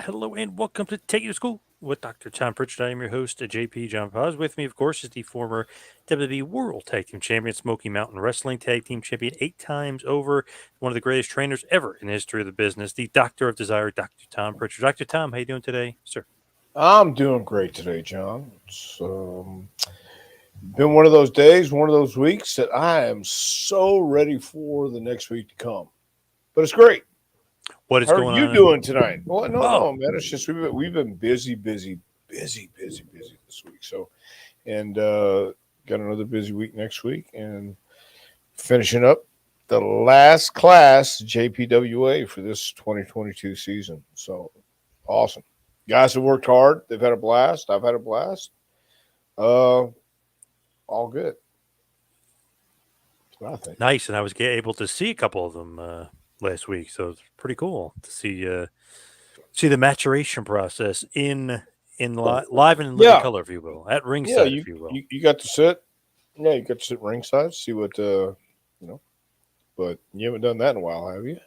Hello and welcome to Take You to School with Dr. Tom Pritchard. I am your host, JP John Paz. With me, of course, is the former WWE World Tag Team Champion, Smoky Mountain Wrestling Tag Team Champion 8 times over, one of the greatest trainers ever in the history of the business, the Doctor of Desire, Dr. Tom Pritchard. Dr. Tom, how you doing today, sir? I'm doing great today, John. It's been one of those days, one of those weeks that I am so ready for the next week to come. But it's great. What is How are going you on? doing tonight? Well, no, Oh, man. It's just we've been busy this week. So, and got another busy week next week, and finishing up the last class JPWA for this 2022 season. So awesome. Guys have worked hard. They've had a blast. I've had a blast. Uh, all good. That's what I think. nice. And I was able to see a couple of them last week, so it's pretty cool to see the maturation process in live and in living Yeah, color, if you will, at yeah. ringside, You if you will. you, you got to sit. Yeah, you got to sit ringside, see what you know. But you haven't done that in a while, have you?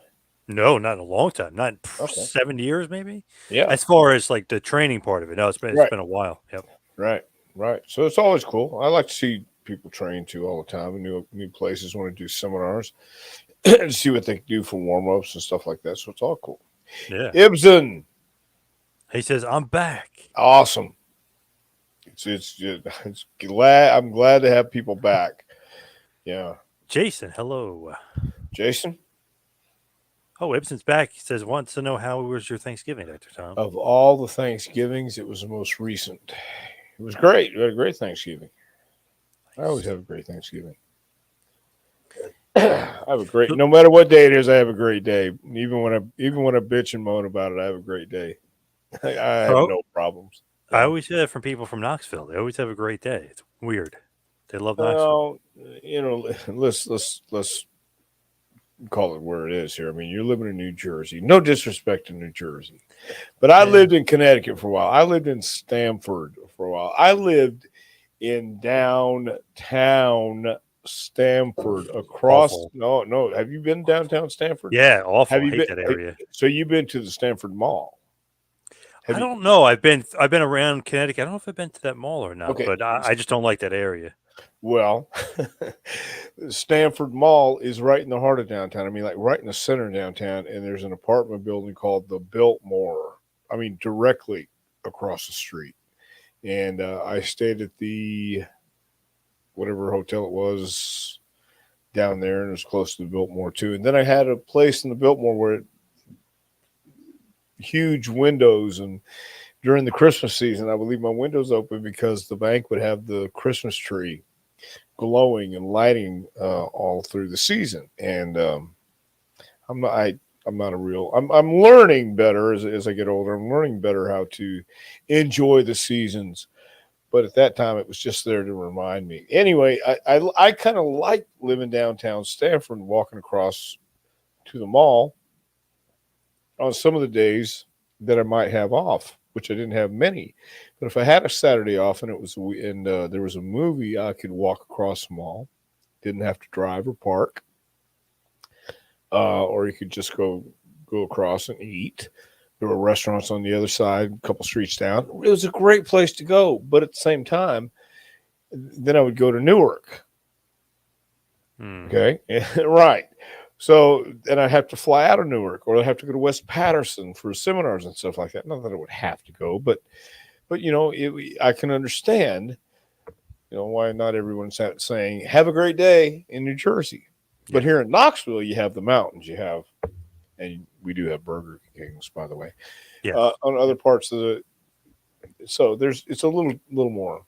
No, not in a long time. Not in Okay. 7 years, maybe. Yeah. As far as like the training part of it, no, it's Right. been a while. Yep. Right. Right. So it's always cool. I like to see people train too all the time. And new places want to do seminars to see what they can do for warm ups and stuff like that. So it's all cool. Yeah. Ibsen, He says, "I'm back." awesome. It's glad I'm glad to have people back. Yeah. Jason, hello. Jason, Oh, Ibsen's back. He says, "Wants to know how was your Thanksgiving, Doctor Tom." of all the Thanksgivings, it was the most recent. It was great. We had a great Thanksgiving. I always Nice. have a great Thanksgiving. I have a great. No matter what day it is, I have a great day. Even when I bitch and moan about it, I have a great day. I have Oh, no problems. I So, always hear that from people from Knoxville. They always have a great day. It's weird. They love Knoxville. well, let's call it where it is here. I mean, you're living in New Jersey. No disrespect to New Jersey, but I Yeah. lived in Connecticut for a while. I lived in Stamford for a while. I lived in downtown Stamford across. Awful. No. Have you been downtown Stamford? Yeah, Have awful. I you hate been? that area. So you've been to the Stamford Mall? Have I you? don't know. I've been around Connecticut. I don't know if I've been to that mall or not, Okay. but I just don't like that area. Well, Stamford Mall is right in the heart of downtown. I mean, like right in the center of downtown, and there's an apartment building called the Biltmore. I mean, directly across the street. And I stayed at the whatever hotel it was down there, and it was close to the Biltmore too. And then I had a place in the Biltmore where huge windows, and during the Christmas season, I would leave my windows open because the bank would have the Christmas tree glowing and lighting all through the season. And I'm not I'm not a real I'm learning better as I get older. I'm learning better how to enjoy the seasons. But at that time, it was just there to remind me. Anyway, I kind of like living downtown Stanford and walking across to the mall on some of the days that I might have off, which I didn't have many. But if I had a Saturday off and there was a movie, I could walk across the mall. Didn't have to drive or park, or you could just go across and eat. There were restaurants on the other side, a couple streets down. It was a great place to go, but at the same time, then I would go to Newark. Hmm. Okay, right. So then I have to fly out of Newark, or I have to go to West Patterson for seminars and stuff like that. Not that I would have to go, but I can understand why not everyone's saying have a great day in New Jersey. But Yeah. here in Knoxville, you have the mountains. You have, and we do have Burger Kings, by the way. Yes. On other parts of the, so it's a little more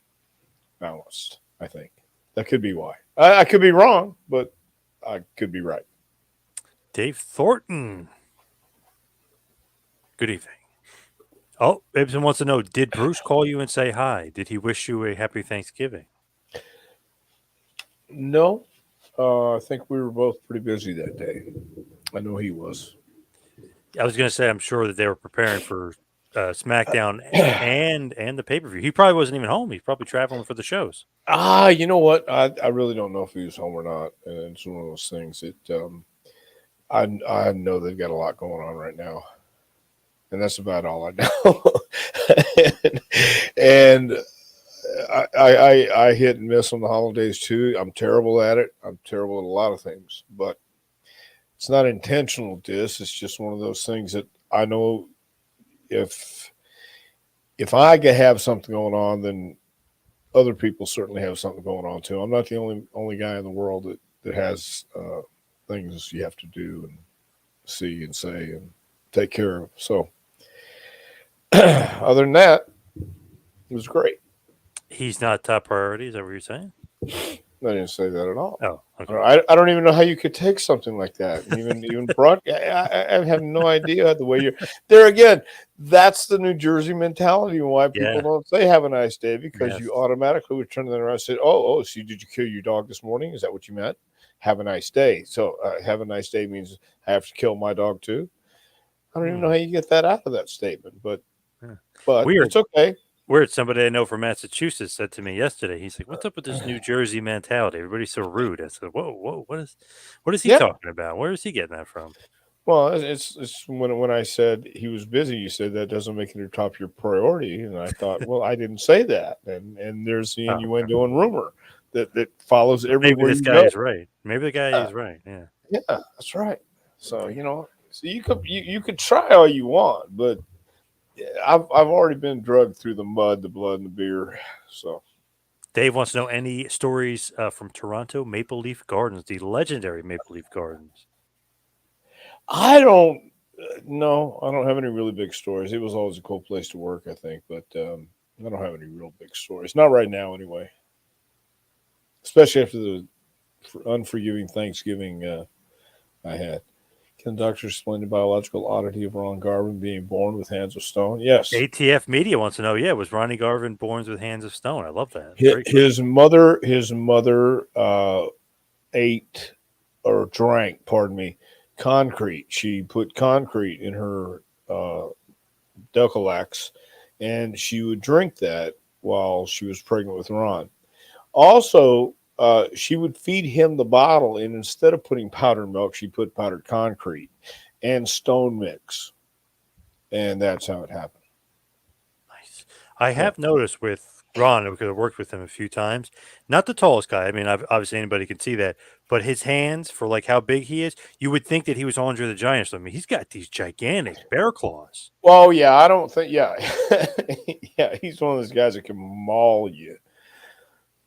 balanced. I think that could be why. I could be wrong, but I could be right. Dave Thornton. Good evening. Oh, Ibsen wants to know: did Bruce call you and say hi? Did he wish you a happy Thanksgiving? No, I think we were both pretty busy that day. I know he was. I was going to say I'm sure that they were preparing for SmackDown and the pay per view. He probably wasn't even home. He's probably traveling for the shows. You know what? I really don't know if he was home or not. And it's one of those things that I know they've got a lot going on right now. and that's about all I know. and, and I hit and miss on the holidays too. I'm terrible at it. I'm terrible at a lot of things, but it's not intentional diss. It's just one of those things that I know if I could have something going on, then other people certainly have something going on too. I'm not the only guy in the world that has things you have to do and see and say and take care of. So other than that, it was great. He's not top priority. Is that what you're saying? I didn't say that at all. Oh, okay. I don't even know how you could take something like that. Even broad. I have no idea the way you're there again. That's the New Jersey mentality and why people Yeah. don't say "Have a nice day" because Yes. you automatically would turn around and say, "Oh, so did you kill your dog this morning? Is that what you meant? Have a nice day." So "Have a nice day" means I have to kill my dog too. I don't even know how you get that out of that statement, but Yeah. but Weird. it's okay. Weird. Somebody I know from Massachusetts said to me yesterday. He's like, "What's up with this New Jersey mentality? Everybody's so rude." I said, "Whoa, what is he Yeah. talking about? Where is he getting that from?" Well, it's when I said he was busy, you said that doesn't make it your top your priority, and I thought, well, I didn't say that, and there's the Oh, okay. innuendo and rumor that follows Maybe everywhere this you guy go. is right. Maybe the guy Yeah, is right. Yeah. yeah, that's right. So so you could try all you want, but yeah, I've already been drugged through the mud, the blood, and the beer. So Dave wants to know any stories from Toronto Maple Leaf Gardens, the legendary Maple Leaf Gardens. I don't no, I don't have any really big stories. It was always a cool place to work, I think, but I don't have any real big stories. Not right now, anyway. Especially after the unforgiving Thanksgiving I had. Can the doctor explain the biological oddity of Ron Garvin being born with hands of stone? Yes. ATF Media wants to know, yeah, was Ronnie Garvin born with hands of stone? I love that. His, Great question. his mother ate or drank, pardon me, concrete. She put concrete in her uh, Decalax, and she would drink that while she was pregnant with Ron. Also, she would feed him the bottle, and instead of putting powdered milk, she put powdered concrete and stone mix, and that's how it happened. Nice. I Yeah. have noticed with Ron, because I've worked with him a few times, not the tallest guy. I mean, obviously anybody can see that, but his hands for like how big he is, you would think that he was Andre the Giant. I mean, he's got these gigantic bear claws. Well, yeah, I don't think. Yeah, yeah, he's one of those guys that can maul you.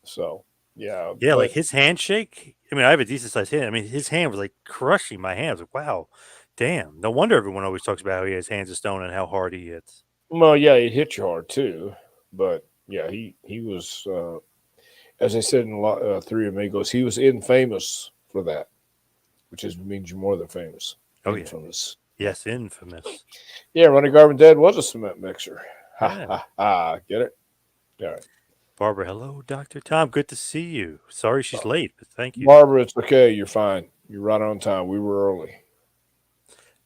So yeah, Yeah, like but his handshake. I mean, I have a decent sized hand. I mean, his hand was like crushing my hands. Like, wow, damn. No wonder everyone always talks about how he has hands of stone and how hard he hits. well, yeah, it hit you hard too. But yeah, he was as I said in Three Amigos, he was infamous for that, which is means you're more than famous. Oh yeah, Infamous. Yeah, yes, infamous. yeah. Ronnie Garvin dad was a cement mixer. Ha Yeah. ha ha. Get it? All right. Barbara, hello, Dr. Tom. Good to see you. Sorry she's late, but thank you. Barbara, it's okay. You're fine. You're right on time. We were early.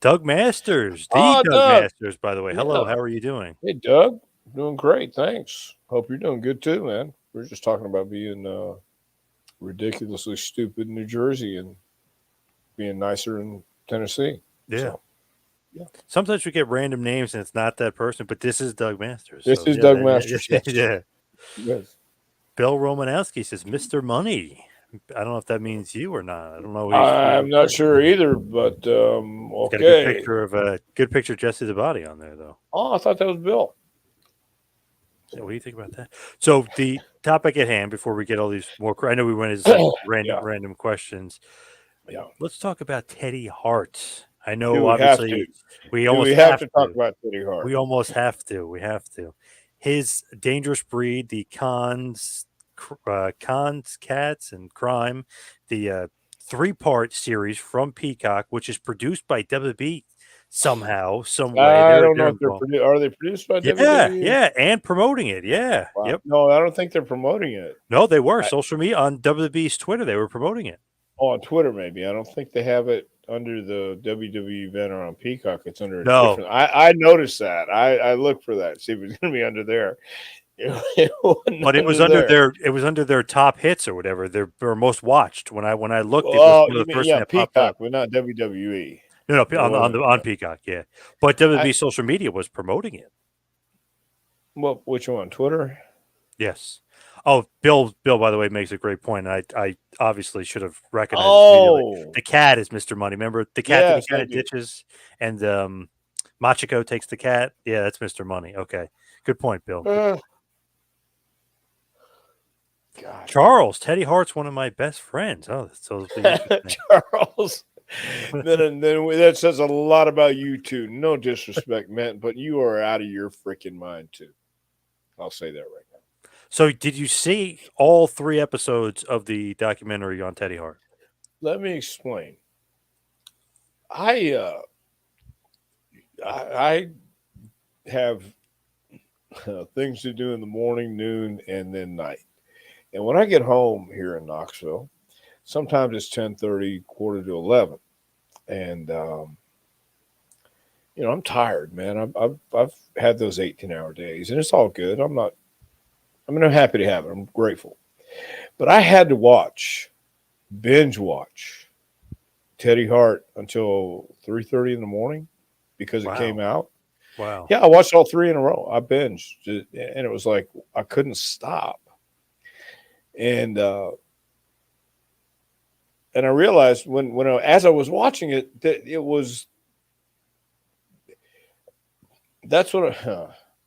Doug Masters, the Oh, Doug Doug. Masters, by the way. Hello, Yeah. how are you doing? Hey, Doug. Doing great. Thanks. Hope you're doing good too, man. We are just talking about being ridiculously stupid in New Jersey and being nicer in Tennessee. Yeah. So, yeah. Sometimes we get random names and it's not that person, but this is Doug Masters. This So is yeah, Doug Masters. yeah, Yes. yeah. Yes. Bill Romanowski says Mr. Money. I don't know if that means you or not. I don't know who he's I'm not referring sure to. either, but He's got a good okay. picture of a good picture of Jesse the Body on there though. Oh, I thought that was Bill. Yeah, what do you think about that? So the topic at hand, before we get all these more, I know we went into some Yeah. random questions. Yeah. Let's talk about Teddy Hart. I know, Do we have obviously, to? we Do we almost have have to talk to. about Teddy Hart? We almost have to. We have to. His dangerous breed, the cons, cats, and crime, the 3-part series from Peacock, which is produced by WB somehow, some way. I don't know They're if they're involved. are they produced by Yeah, WWE? yeah, and promoting it. Yeah, Wow. yep. No, I don't think they're promoting it. No, they were I, social media on WB's Twitter. They were promoting it. on Twitter, maybe. I don't think they have it under the WWE banner on Peacock. It's under a No, different. I noticed that. I looked for that. See if it's going to be under there. It wasn't but it was under under there. their top hits or whatever. Their most watched. When I looked, it was Oh, one you of the mean first thing yeah, that popped up. Peacock, but not WWE. No, It on wasn't. the on Peacock, yeah. But I WWE social media was promoting it. well, which one? Twitter? Yes. Oh, Bill, by the way, makes a great point. I obviously should have recognized this immediately. Oh, The cat is Mr. Money. Remember the cat that he yes, kind I of do. ditches, and Machiko takes the cat. Yeah, that's Mr. Money. Okay, good point, Bill. Good Uh, point. God, Charles Teddy Hart's one of my best friends. Oh, so it'll be interesting. Charles. Then that says a lot about you too. No disrespect meant, but you are out of your freaking mind too. I'll say that right now. So, did you see all 3 episodes of the documentary on Teddy Hart? Let me explain. I uh, I have things to do in the morning, noon, and then night. And when I get home here in Knoxville, sometimes it's 10:30, quarter to 11, and I'm tired, man. I've had those 18-hour days, and it's all good. I'm happy to have it. I'm grateful, but I had to binge watch Teddy Hart until 3:30 in the morning because it came Wow, out. wow. Yeah, I watched all three in a row. I binged, and it was like I couldn't stop. And and I realized as I was watching it that it was that's what.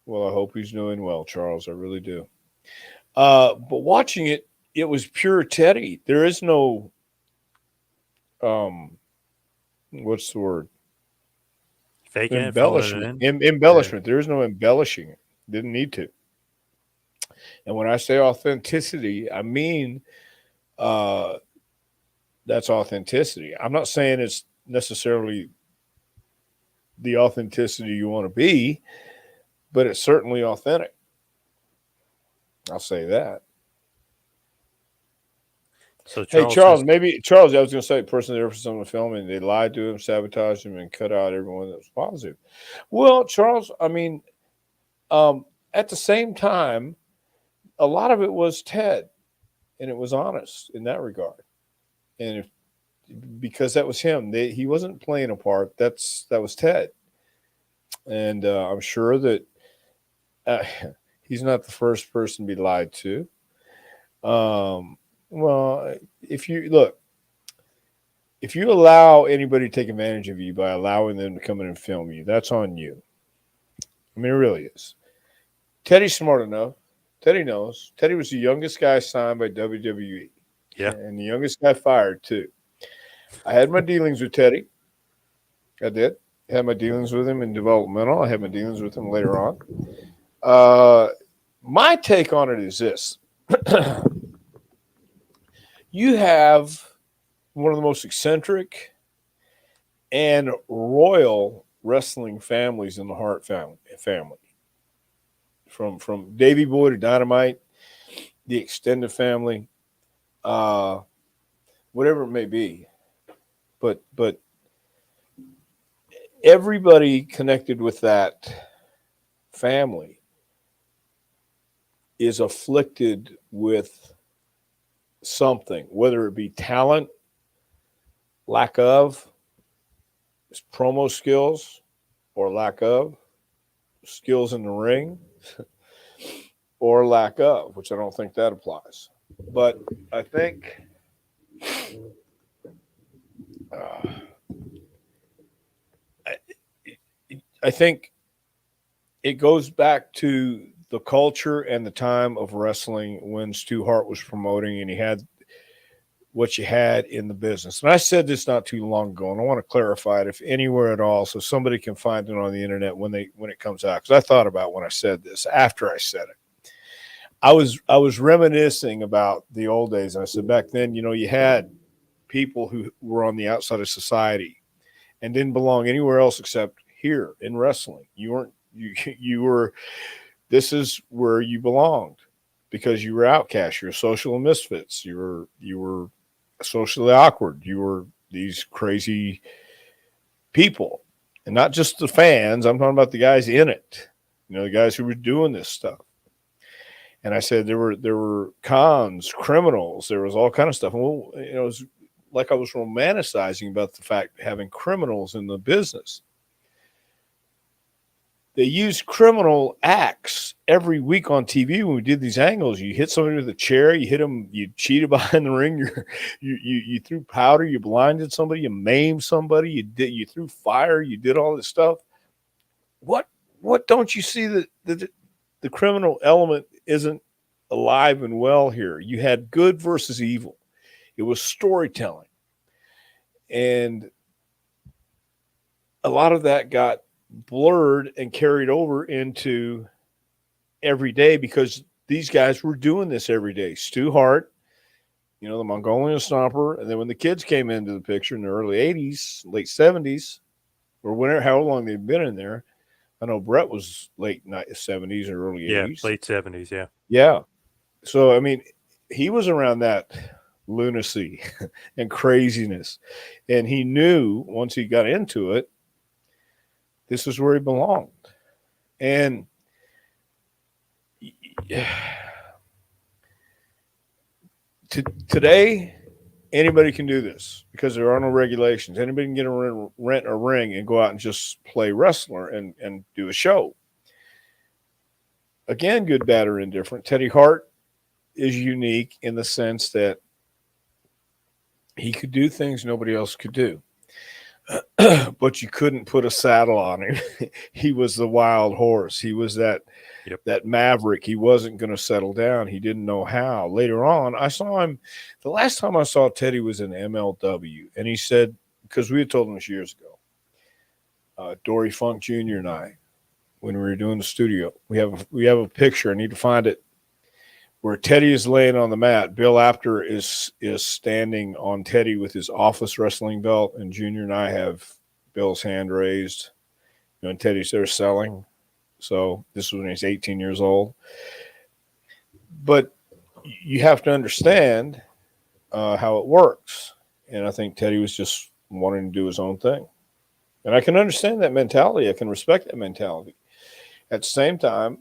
Well, I hope he's doing well, Charles. I really do. But watching it, it was pure Teddy. There is no um, what's the word? Faking it, phoning it Embellishment. in. Yeah. Embellishment. There is no embellishing it. Didn't need to. And when I say authenticity, I mean uh, that's authenticity. I'm not saying it's necessarily the authenticity you want to be, but it's certainly authentic. I'll say that. So Hey, Charles Charles, says, maybe Charles, I was going to say, person there for some of the film, and they lied to him, sabotaged him, and cut out everyone that was positive. Well, Charles, I mean, at the same time, a lot of it was Ted, and it was honest in that regard. And if because that was him, he wasn't playing a part. That was Ted, and I'm sure that uh, he's not the first person to be lied to. Well, if you look, if you allow anybody to take advantage of you by allowing them to come in and film you, that's on you. I mean, it really is. Teddy's smart enough. Teddy knows. Teddy was the youngest guy signed by WWE yeah. and the youngest guy fired, too. I had my dealings with Teddy. I did. I had my dealings with him in developmental. I had my dealings with him later on. Uh, my take on it is this you have one of the most eccentric and royal wrestling families in the Hart family. From Davy Boy to Dynamite, the extended family, uh, whatever it may be. But everybody connected with that family is afflicted with something, whether it be talent, lack of promo skills, or lack of skills in the ring, or lack of, which I don't think that applies. But I think uh, I, I think it goes back to the culture and the time of wrestling when Stu Hart was promoting and he had what you had in the business. And I said this not too long ago, and I want to clarify it if anywhere at all, so somebody can find it on the internet when it comes out. Because I thought about when I said this after I said it. I was reminiscing about the old days, and I said back then, you had people who were on the outside of society and didn't belong anywhere else except here in wrestling. You weren't you were this is where you belonged because you were outcast. You're social misfits. You were socially awkward. You were these crazy people, and not just the fans. I'm talking about the guys in it. The guys who were doing this stuff. And I said there were cons, criminals. There was all kind of stuff. And well, like I was romanticizing about the fact of having criminals in the business. They used criminal acts every week on TV when we did these angles. You hit somebody with a chair, you hit them, you cheated behind the ring, you threw powder, you blinded somebody, you maimed somebody, you threw fire, you did all this stuff. What what don't you see that the criminal element isn't alive and well here? You had good versus evil. It was storytelling, and a lot of that got blurred and carried over into every day because these guys were doing this every day. Stu Hart, the Mongolian stomper, and then when the kids came into the picture in the early '80s, late '70s, or whenever, how long they've been in there. I know Brett was late '70s or early Yeah, '80s. late 70s. Yeah. Yeah. So I mean, he was around that lunacy and craziness, and he knew once he got into it, this is where he belonged. And today, anybody can do this because there are no regulations. Anybody can get rent a ring and go out and just play wrestler and do a show. Again, good, bad, or indifferent. Teddy Hart is unique in the sense that he could do things nobody else could do. But you couldn't put a saddle on him. He was the wild horse. He was that Yep. that maverick. He wasn't going to settle down. He didn't know how. Later on, I saw him. The last time I saw Teddy was in MLW, and he said, because we had told him this years ago, Dory Funk Jr. and I, when we were doing the studio, we have a picture. I need to find it where Teddy is laying on the mat. Bill Apter is standing on Teddy with his office wrestling belt, and Junior and I have Bill's hand raised. And Teddy's there selling. So this was when he's 18 years old. But you have to understand how it works. And I think Teddy was just wanting to do his own thing. And I can understand that mentality. I can respect that mentality. At the same time,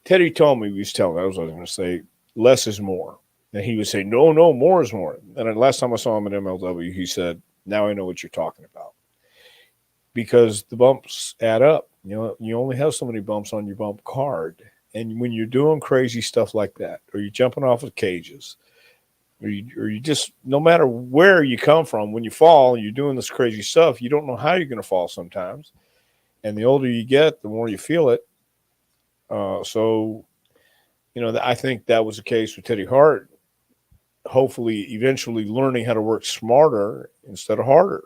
Teddy told me, he was telling me, that was what I was going to say, less is more. And he would say, no, more is more. And the last time I saw him at MLW, he said, now I know what you're talking about. Because the bumps add up. You only have so many bumps on your bump card. And when you're doing crazy stuff like that, or you're jumping off of cages, or you just, no matter where you come from, when you fall, you're doing this crazy stuff, you don't know how you're going to fall sometimes. And the older you get, the more you feel it. So, I think that was the case with Teddy Hart, hopefully eventually learning how to work smarter instead of harder.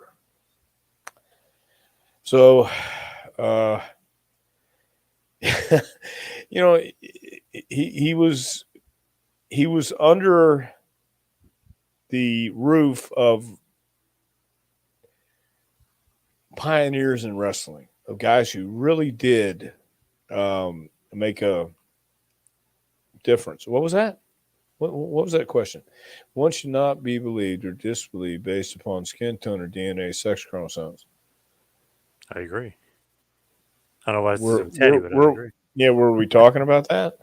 So, he was under the roof of pioneers in wrestling, of guys who really did make a difference. What was that? What was that question? One should not be believed or disbelieved based upon skin tone or DNA, sex chromosomes. I agree. I don't know why it's We're, with Teddy, we're, but I we're agree. yeah, were we talking about that?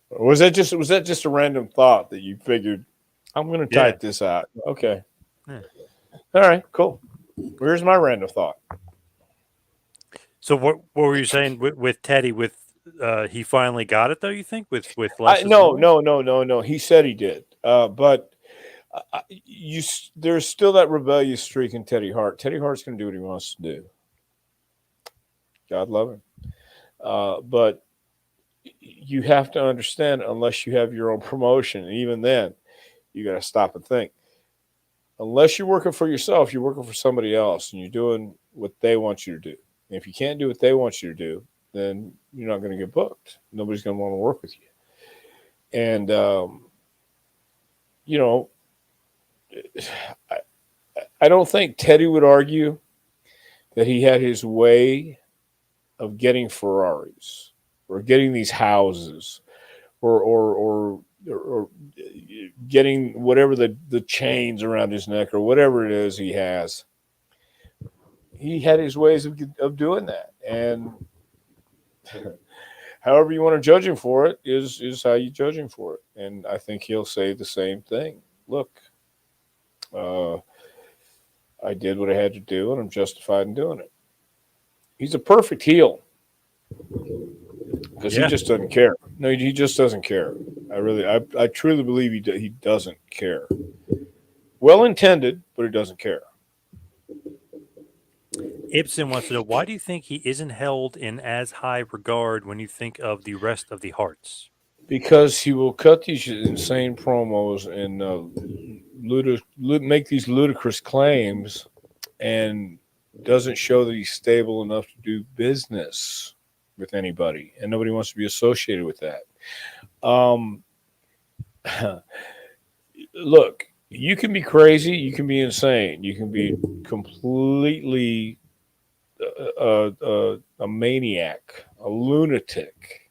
Or was that just a random thought that you figured I'm going to Yeah. type this out? Okay. Yeah. All right, cool. Here's my random thought. So what were you saying with Teddy? With he finally got it though. You think with less is No, more? no. He said he did, but there's still that rebellious streak in Teddy Hart. Teddy Hart's going to do what he wants to do. God love him, but you have to understand, unless you have your own promotion, and even then, you got to stop and think. Unless you're working for yourself, you're working for somebody else, and you're doing what they want you to do. And if you can't do what they want you to do, then you're not going to get booked. Nobody's going to want to work with you. And you know, I, I don't think Teddy would argue that he had his way of getting Ferraris or getting these houses or getting whatever the chains around his neck or whatever it is he has. He had his ways of doing that, and however you want to judge him for it is how you judge him for it. And I think he'll say the same thing. Look, uh, I did what I had to do, and I'm justified in doing it. He's a perfect heel because he Yeah. just doesn't care. No, he just doesn't care. I truly believe he doesn't care. Well intended, but he doesn't care. Ibsen wants to know, why do you think he isn't held in as high regard when you think of the rest of the Hearts? Because he will cut these insane promos and make these ludicrous claims, and doesn't show that he's stable enough to do business with anybody, and nobody wants to be associated with that. Um, Look, you can be crazy, you can be insane, you can be completely a maniac, a lunatic.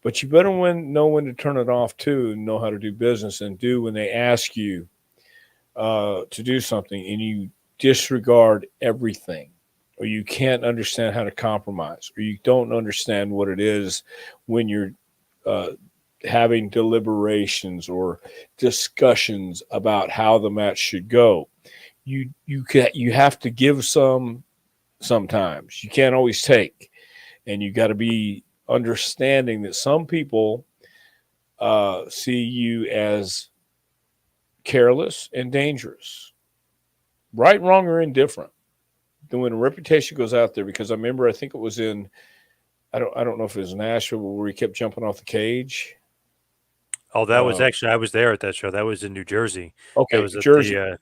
But you better know when to turn it off too, and know how to do business and do when they ask you to do something and you disregard everything, or you can't understand how to compromise, or you don't understand what it is when you're uh, having deliberations or discussions about how the match should go. You have to give sometimes. You can't always take, and you got to be understanding that some people see you as careless and dangerous, right, wrong, or indifferent. Then when a reputation goes out there, because I remember, I think it was in, I don't know if it was Nashville where he kept jumping off the cage. Oh, that was Uh, actually, I was there at that show. That was in New Jersey. That okay, was at Jersey. the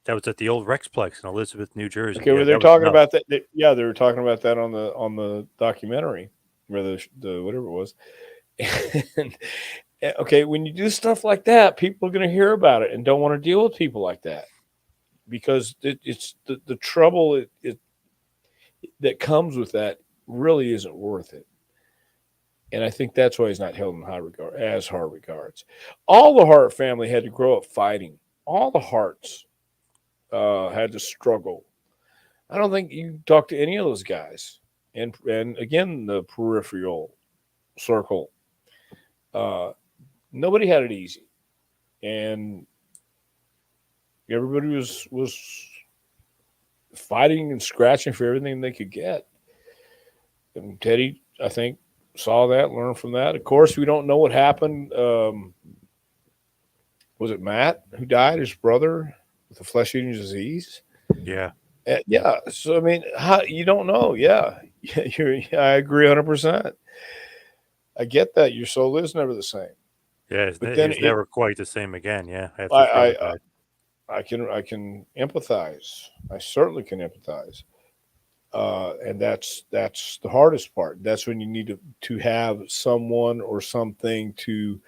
that was at the old Rexplex in Elizabeth, New Jersey. Okay, Yeah, were they that was talking nuts. about that? Yeah, they were talking about that on the documentary, or the whatever it was. And, okay, when you do stuff like that, people are going to hear about it and don't want to deal with people like that, because it's the trouble that comes with that really isn't worth it. And I think that's why he's not held in high regard, as Hart regards. All the Hart family had to grow up fighting. All the Harts had to struggle. I don't think you talk to any of those guys. And again, the peripheral circle, uh, nobody had it easy, and everybody was fighting and scratching for everything they could get. And Teddy, I think, saw that, learned from that. Of course, we don't know what happened. Was it Matt who died, his brother, with the flesh eating disease? Yeah. Yeah. So I mean, how, you don't know? Yeah, I agree 100%. I get that your soul is never the same, Yeah, but he then was it, never quite the same again. Yeah, I, after his brother I, died. I can empathize. I certainly can empathize, and that's the hardest part. That's when you need to have someone or something to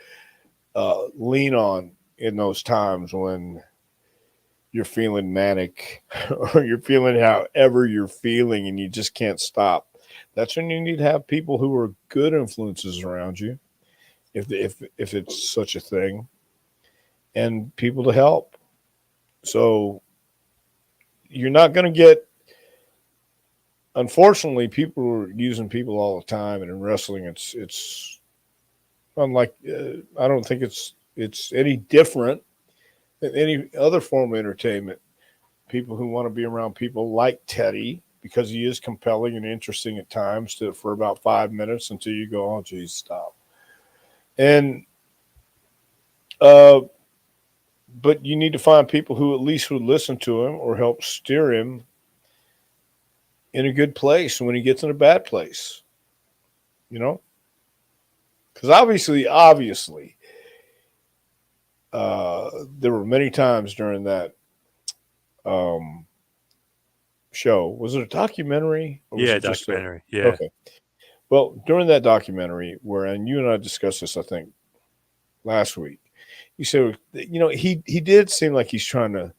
lean on in those times when you're feeling manic or you're feeling however you're feeling and you just can't stop. That's when you need to have people who are good influences around you, if it's such a thing, and people to help. So you're not going to get. Unfortunately, people are using people all the time, and in wrestling, it's unlike. I don't think it's any different than any other form of entertainment. People who want to be around people like Teddy, because he is compelling and interesting at times for about 5 minutes until you go, oh, geez, stop. And uh, but you need to find people who at least would listen to him or help steer him in a good place when he gets in a bad place. You know, because obviously, there were many times during that um, show. Was it a documentary or was Yeah, it just a? documentary. Yeah. Okay. Well, during that documentary, where and you and I discussed this, I think last week, you said he did seem like he's trying to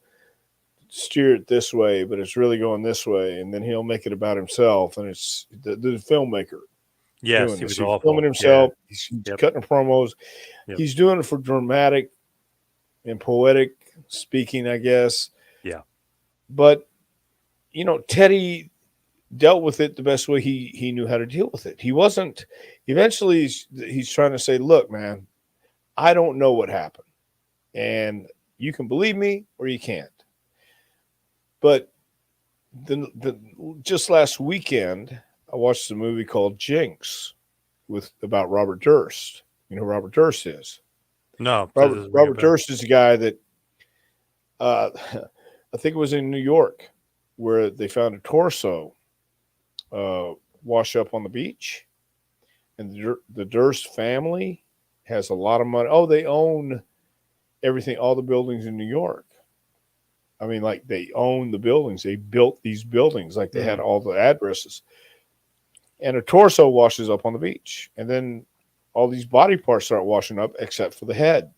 steer it this way, but it's really going this way, and then he'll make it about himself, and it's the filmmaker Yes, doing he this. was He's filming awful. Yeah. himself. He's Yep. cutting promos. Yep. He's doing it for dramatic and poetic speaking, I guess. Yeah. But Teddy. dealt with it the best way he knew how to deal with it. He wasn't. Eventually, he's trying to say, "Look, man, I don't know what happened, and you can believe me or you can't." But the just last weekend, I watched a movie called Jinx with about Robert Durst. You know who Robert Durst is? No, that Robert doesn't ring a Robert bell. Durst is a guy that uh, I think it was in New York where they found a torso uh, wash up on the beach, and the Durst family has a lot of money. Oh, they own everything, all the buildings in New York. I mean, like they own the buildings. They built these buildings, like they had Mm. all the addresses. And a torso washes up on the beach, and then all these body parts start washing up, except for the head.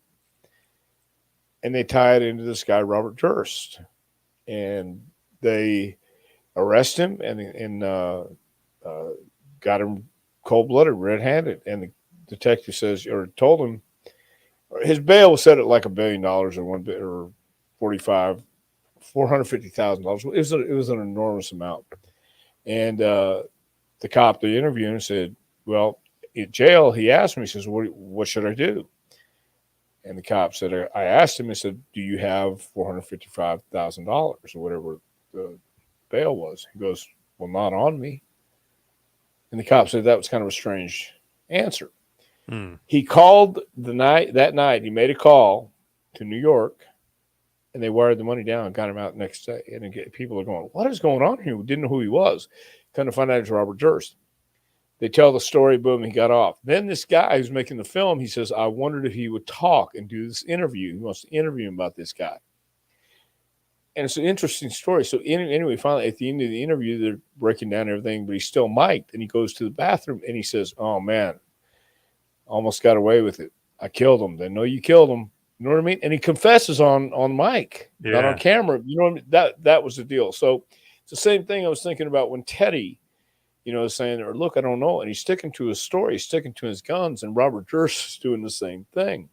And they tie it into this guy Robert Durst, and they arrest him and got him cold blooded, red handed. And the detective says or told him his bail was set at like $1 billion or one bit or 45 $450,000. It was an enormous amount. And the cop they interviewed him said, "Well, in jail, he asked me, he says, what should I do?" And the cop said, I asked him, I said, "Do you have $455,000 or whatever the bail was?" He goes, "Well, not on me." And the cop said that was kind of a strange answer. Mm. He called that night. He made a call to New York, and they wired the money down and got him out the next day. And again, people are going, "What is going on here?" We didn't know who he was. Kind of find out it's Robert Durst. They tell the story, boom, he got off. Then this guy who's making the film, he says, "I wondered if he would talk and do this interview. He wants to interview him about this guy." And it's an interesting story. So anyway, finally at the end of the interview, they're breaking down everything, but he's still mic'd, and he goes to the bathroom and he says, "Oh man, almost got away with it. I killed him. They know you killed him." You know what I mean? And he confesses on mic, not on Yeah. camera. You know what I mean? That was the deal. So it's the same thing I was thinking about when Teddy, is saying, or look, I don't know. And he's sticking to his story, he's sticking to his guns, and Robert Durst is doing the same thing.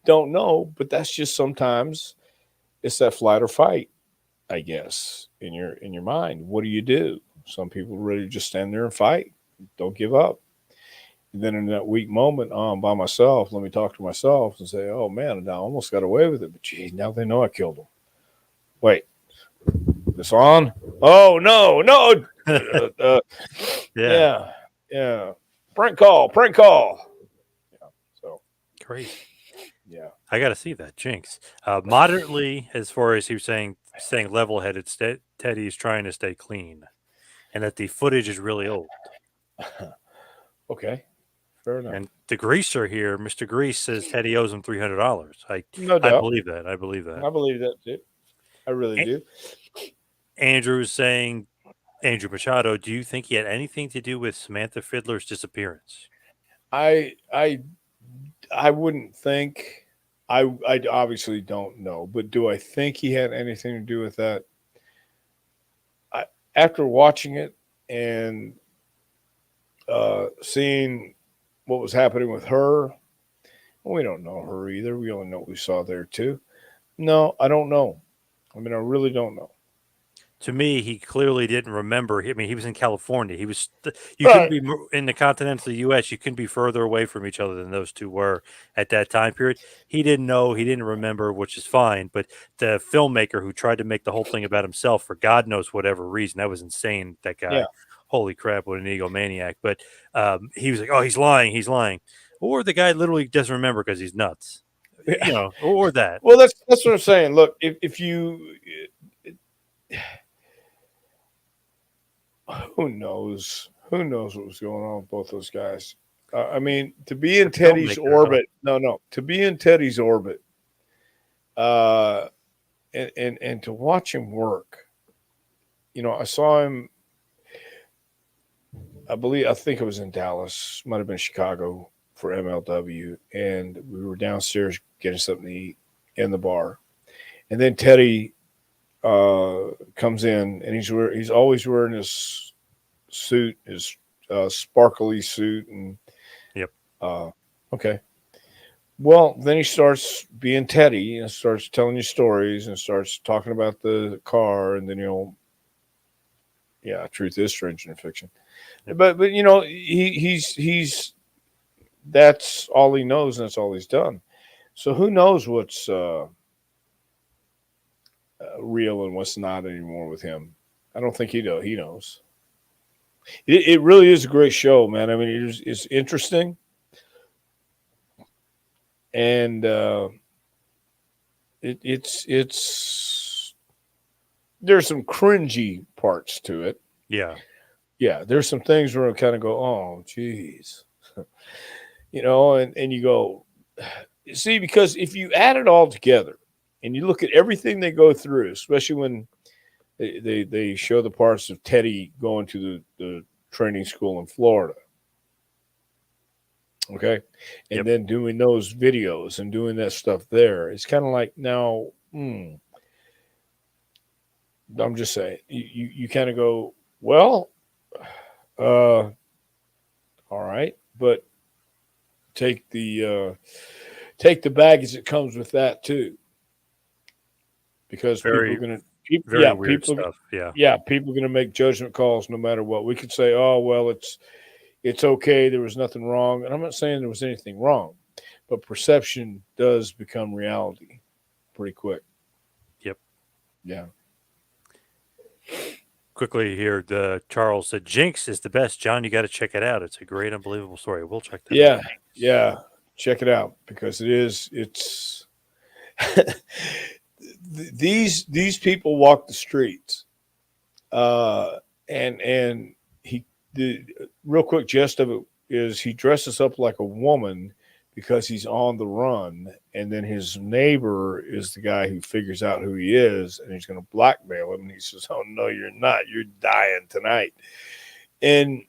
Don't know, but that's just sometimes it's that flight or fight, I guess, in your mind. What do you do? Some people are ready to just stand there and fight. Don't give up. And then in that weak moment, oh, I'm by myself. Let me talk to myself and say, "Oh man, I almost got away with it, but gee, now they know I killed them." Wait, this on? Oh no, no. Yeah. Yeah, yeah. Prank call, prank call. Yeah. So Crazy. yeah, I got to see that Jinx. Moderately, as far as he was saying, staying level-headed. Teddy's trying to stay clean, and that the footage is really old. okay, fair enough. And the greaser here, Mr. Grease, says Teddy owes him $300. No I doubt. believe that. I believe that. I believe that too. I really A- do. Andrew's saying, Andrew Machado, do you think he had anything to do with Samantha Fiddler's disappearance? I I I wouldn't think. I obviously don't know, but do I think he had anything to do with that? I, after watching it and seeing what was happening with her, well, we don't know her either. We only know what we saw there too. No, I don't know. I mean, I really don't know. To me, he clearly didn't remember. I mean, he was in California. You couldn't Right. be in the continental U.S. You couldn't be further away from each other than those two were at that time period. He didn't know. He didn't remember, which is fine. But the filmmaker who tried to make the whole thing about himself for God knows whatever reason, that was insane. That Yeah. guy, holy crap, what an egomaniac. But he was like, "Oh, he's lying. He's lying," or the guy literally doesn't remember because he's nuts. Yeah. Or that. Well, that's what I'm saying. Look, if you, who knows what was going on with both those guys. I mean, to be in The Teddy's filmmaker, huh? orbit, no, to be in Teddy's orbit, uh, and to watch him work. I saw him. I think it was in Dallas, might have been Chicago for MLW, and we were downstairs getting something to eat in the bar, and then Teddy comes in, and he's always wearing his suit, his sparkly suit, and Yep. uh, okay. Well, then he starts being Teddy and starts telling you stories and starts talking about the car, and then Yeah, truth is stranger than fiction. Yep. But he's that's all he knows and that's all he's done. So who knows what's real and what's not anymore with him? I don't think he knows. It really is a great show, man. I mean, it's interesting and it's there's some cringy parts to it. Yeah. Yeah, there's some things where I kind of go, oh, geez, and you go, see, because if you add it all together and you look at everything they go through, especially when they show the parts of Teddy going to the training school in Florida, okay, and Yep. then doing those videos and doing that stuff there, it's kind of like now, I'm just saying, you kind of go, well, uh, all right, but take the uh, take the baggage that comes with that too, because people are Very, going to, very weird stuff. Yeah. people are going to make judgment calls no matter what. We could say, oh well, it's okay, there was nothing wrong, and I'm not saying there was anything wrong, but perception does become reality pretty quick. Yep. Yeah, Quickly here, the Charles said Jinx is the best. John, you got to check it out. It's a great, unbelievable story. We'll check that out. yeah, yeah. Check it out because it's these people walk the streets, uh, and the real quick gist of it is he dresses up like a woman because he's on the run, and then his neighbor is the guy who figures out who he is, and he's going to blackmail him. And he says, "Oh no, you're not. You're dying tonight." And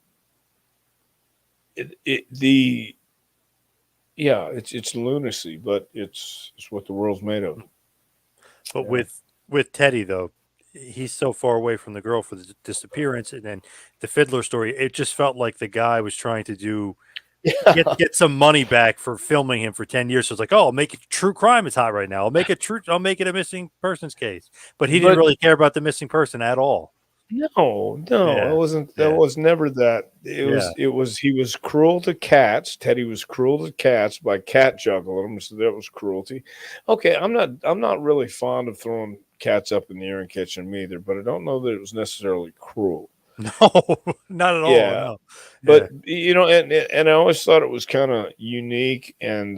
the yeah, it's lunacy, but it's what the world's made of. But Yeah. with Teddy though, he's so far away from the girl for the disappearance, and then the fiddler story. It just felt like the guy was trying to do Yeah, get some money back for filming him for 10 years. So it's like, oh, I'll make it true crime is hot right now. I'll make it a missing persons case. But he didn't but really care about the missing person at all. no, it Yeah, wasn't. That yeah, was never that. It yeah. was. It was. He was cruel to cats. Teddy was cruel to cats by cat juggling them. So that was cruelty. Okay, I'm not. I'm not really fond of throwing cats up in the air and catching them either. But I don't know that it was necessarily cruel. No, not at all. Yeah, No. but Yeah, and I always thought it was kind of unique and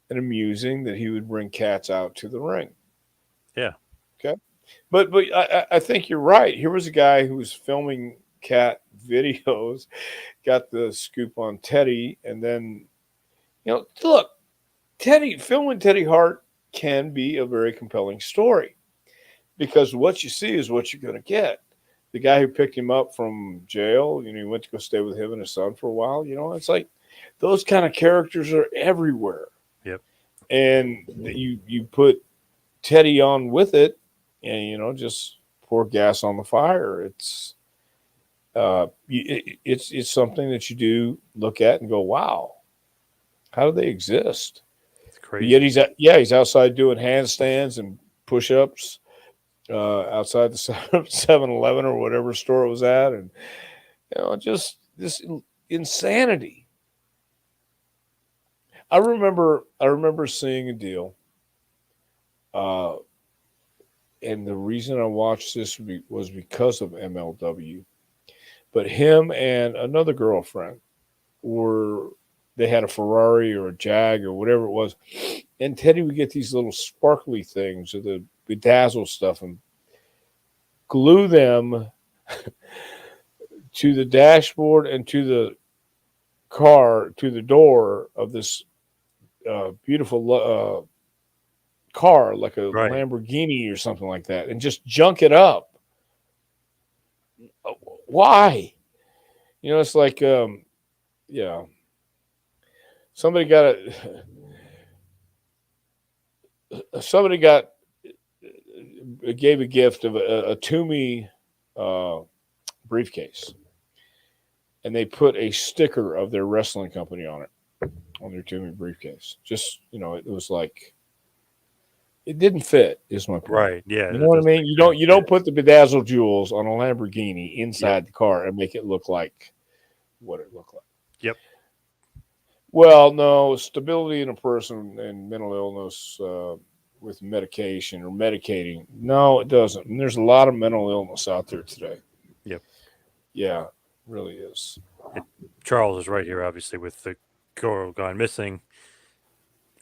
amusing that he would bring cats out to the ring. yeah. Okay. But I think you're right. Here was a guy who was filming cat videos, got the scoop on Teddy, and then look, Teddy filming Teddy Hart can be a very compelling story because what you see is what you're going to get. The guy who picked him up from jail, he went to go stay with him and his son for a while. It's like those kind of characters are everywhere, Yep. and you put Teddy on with it, and just pour gas on the fire. It's something that you do look at and go, wow, how do they exist? It's But yet crazy. he's outside doing handstands and push ups outside the 7-Eleven or whatever store it was at, and just this insanity. I remember seeing a deal. Uh, and the reason I watched this was because of MLW. But him and another girlfriend were they had a Ferrari or a Jag or whatever it was, and Teddy would get these little sparkly things or the bedazzle stuff and glue them to the dashboard and to the car to the door of this beautiful car like a Right. Lamborghini or something like that, and just junk it up. Why? It's like yeah, somebody got a somebody got gave a gift of a Toomey uh, briefcase, and they put a sticker of their wrestling company on it on their Toomey briefcase. Just it was like It didn't fit. Is my point. Right. Yeah, You know that what I doesn't mean? make sense. You Yeah. don't put the bedazzled jewels on a Lamborghini Yep. inside the car and make it look like what it looked like. Yep. Well, no, stability in a person and mental illness with medication or medicating. No, it doesn't. And there's a lot of mental illness out there today. Yep. Yeah, really is. It, Charles is right here, obviously, with the girl gone missing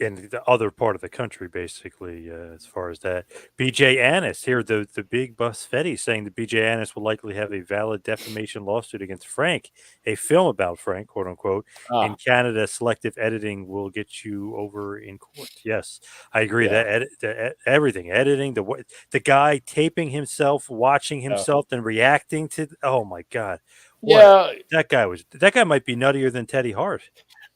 in the other part of the country, basically, as far as that. BJ Annis here, the big bus Fetty saying that BJ Annis will likely have a valid defamation lawsuit against Frank, a film about Frank, quote unquote. In Ah, Canada, selective editing will get you over in court. Yes, I agree. yeah, Everything, editing, the guy taping himself, watching yeah, himself, then reacting to. Oh my God, what yeah. that guy might be nuttier than Teddy Hart.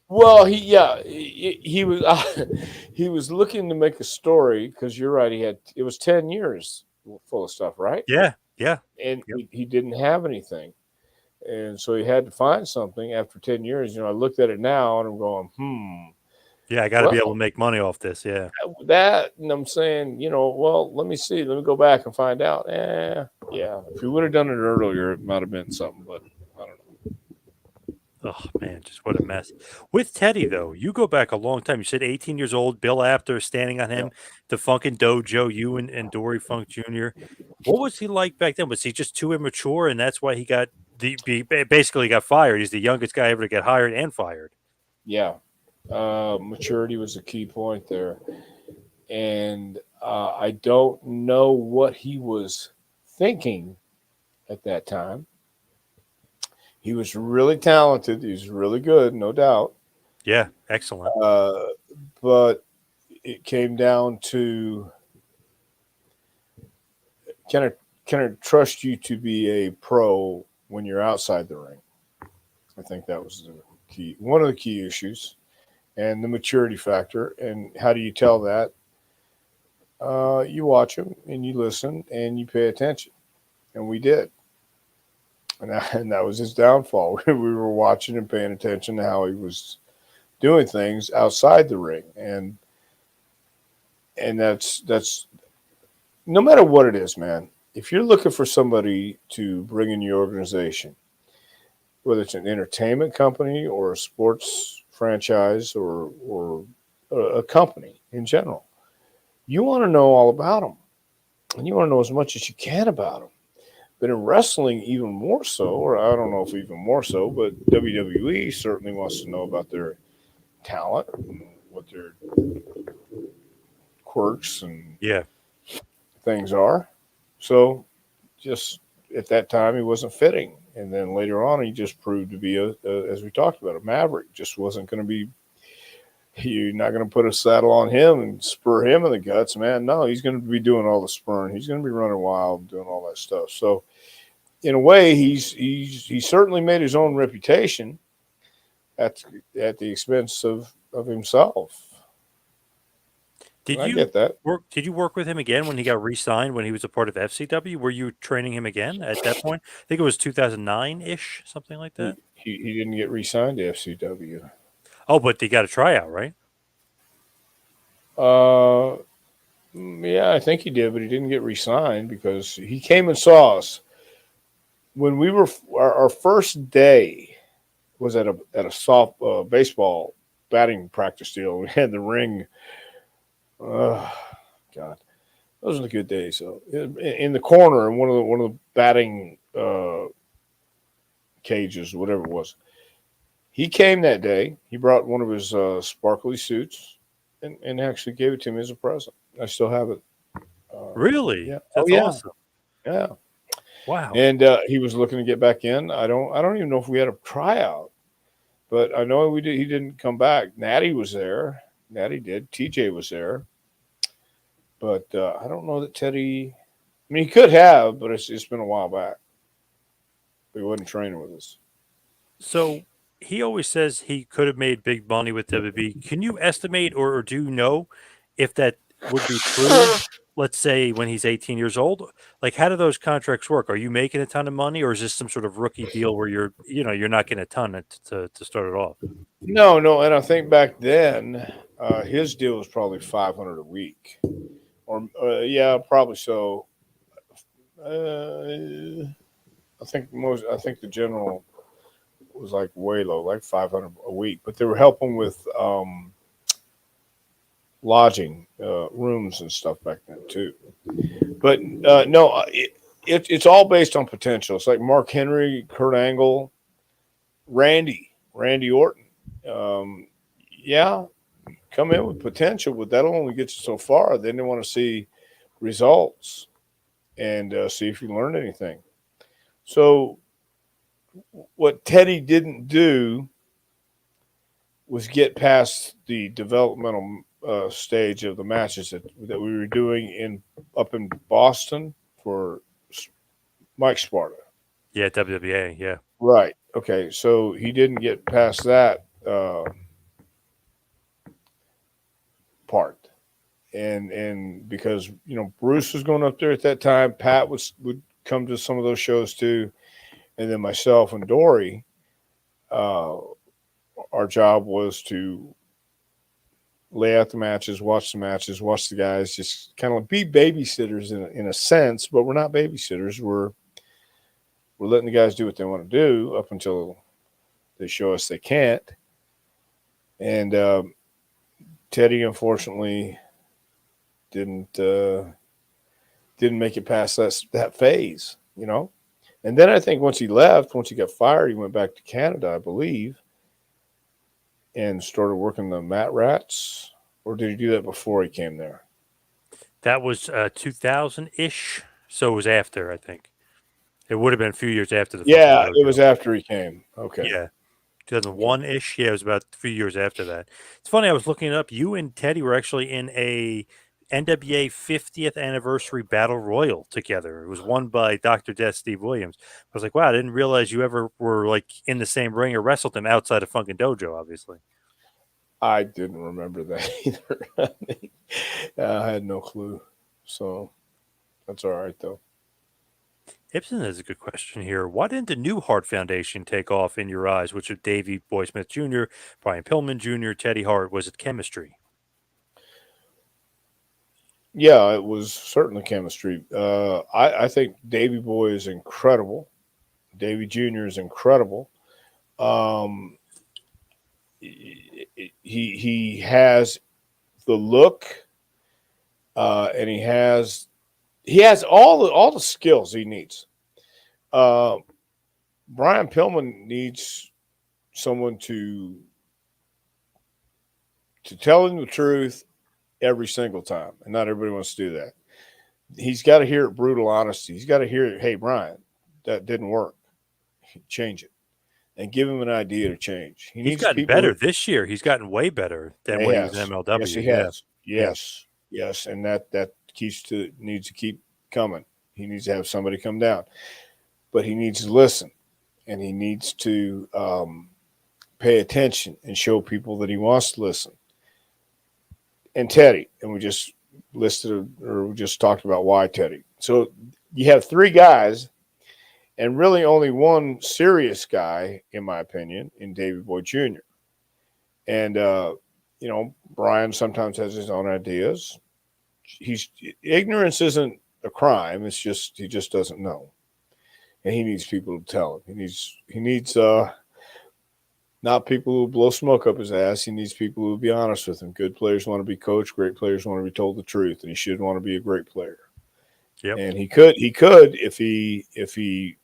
Well, he was he was looking to make a story because you're right. He had it was 10 years full of stuff, right? Yeah, yeah. And Yep. he didn't have anything, and so he had to find something after 10 years. I looked at it now and I'm going, Yeah, I gotta be able well, to make money off this, yeah. that, and I'm saying, well, let me see, let me go back and find out. Yeah, if he would have done it earlier, it might have been something, but I don't know. Oh, man, just what a mess. With Teddy, though, you go back a long time. You said 18 years old, Bill Apter standing on Yeah, him, the Funkin' Dojo, you and Dory Funk Jr. What was he like back then? Was he just too immature, and that's why he got basically got fired? He's the youngest guy ever to get hired and fired. yeah. Maturity was a key point there, and I don't know what he was thinking at that time. He was really talented. He was really good, no doubt. Yeah, excellent. Uh, but it came down to can I trust you to be a pro when you're outside the ring? I think that was the key, one of the key issues, and the maturity factor. And how do you tell that? You watch him and you listen and you pay attention, and we did. And that was his downfall. We were watching and paying attention to how he was doing things outside the ring, and that's no matter what it is, man. If you're looking for somebody to bring in your organization, whether it's an entertainment company or a sports franchise or a company in general, you want to know all about them, and you want to know as much as you can about them. But in wrestling, even more so, or I don't know if even more so, but WWE certainly wants to know about their talent, and what their quirks and Yeah. things are. So just at that time, he wasn't fitting. And then later on, he just proved to be, as we talked about, a maverick. Just wasn't going to be, you're not going to put a saddle on him and spur him in the guts, man. No, he's going to be doing all the spurring. He's going to be running wild and doing all that stuff. So, in a way, he certainly made his own reputation at at the expense of himself. And Did I you get that. did you work with him again when he got re-signed when he was a part of FCW? Were you training him again at that point? I think it was 2009-ish, something like that. He didn't get re-signed to FCW. Oh, but he got a tryout, right? Uh, yeah, I think he did, but he didn't get re-signed because he came and saw us when we were our first day was at a soft baseball batting practice deal. We had the ring. Uh, God, those are the good days. So in the corner in one of the batting cages, whatever it was. He came that day. He brought one of his sparkly suits and actually gave it to me as a present. I still have it. Really? Yeah. Oh That's yeah. awesome. Yeah. Wow. And he was looking to get back in. I don't even know if we had a tryout, but I know we did. He didn't come back. Natty was there. Natty did. TJ was there, but I don't know that Teddy. I mean, he could have, but it's been a while back. He wasn't training with us. So he always says he could have made big money with WB. Can you estimate or do you know if that would be true? Let's say when he's 18 years old, like how do those contracts work? Are you making a ton of money, or is this some sort of rookie deal where you're not getting a ton to start it off? No, no, and I think back then his deal was probably 500 a week, or yeah, probably so. Uh, I think the general was like way low, like 500 a week, but they were helping with lodging, rooms and stuff back then too. But no, it's all based on potential. It's like Mark Henry, Kurt Angle, Randy Orton. Um, yeah, come in with potential, but that'll only get you so far. Then they want to see results and see if you learned anything. So what Teddy didn't do was get past the developmental stage of the matches that we were doing in up in Boston for Mike Sparta. Yeah, WWA. Yeah. Right. Okay. So he didn't get past that part, and because Bruce was going up there at that time, Pat would come to some of those shows too, and then myself and Dory, uh, our job was to lay out the matches, watch the guys, just kind of be babysitters in a sense, but we're not babysitters. We're letting the guys do what they want to do up until they show us they can't. And Teddy, unfortunately, didn't didn't make it past that phase, And then I think once he left, once he got fired, he went back to Canada, I believe, and started working the Mat Rats. Or did he do that before he came there? That was 2000 ish. So it was after, I think. It would have been a few years after the fucking Yeah, it was dojo. after he came. Okay. Yeah. 2001 ish. Yeah, it was about a few years after that. It's funny. I was looking it up. You and Teddy were actually in a NWA 50th anniversary battle royal together. It was won by Dr. Death Steve Williams. I was like, wow, I didn't realize you ever were like in the same ring or wrestled him outside of Funkin' Dojo, obviously. I didn't remember that either. I had no clue. So that's all right, though. Ibsen has a good question here. Why didn't the new Hart Foundation take off in your eyes, which of Davey Boy Smith Jr., Brian Pillman Jr., Teddy Hart? Was it chemistry? Yeah, it was certainly chemistry. I think Davy Boy is incredible. Davy Jr. is incredible. Um, he has the look, and he has all the skills he needs. Uh, Brian Pillman needs someone to tell him the truth every single time, and not everybody wants to do that. He's got to hear it, brutal honesty. He's got to hear it. Hey, Brian, that didn't work. Change it, and give him an idea to change. He He's needs gotten people. better this year. He's gotten way better than He when he was in has. Yes, MLW. he Yeah. has. Yeah. Yes, and that needs to keep coming. He needs to have somebody come down, but he needs to listen, and he needs to pay attention and show people that he wants to listen. And Teddy, and we just listed or we just talked about why Teddy. So you have three guys, and really only one serious guy, in my opinion, in David Boy Jr. And Brian sometimes has his own ideas. He's Ignorance isn't a crime. It's just he just doesn't know, and he needs people to tell him. He needs not people who blow smoke up his ass. He needs people who will be honest with him. Good players want to be coached. Great players want to be told the truth, and he should want to be a great player. Yep. And he could if he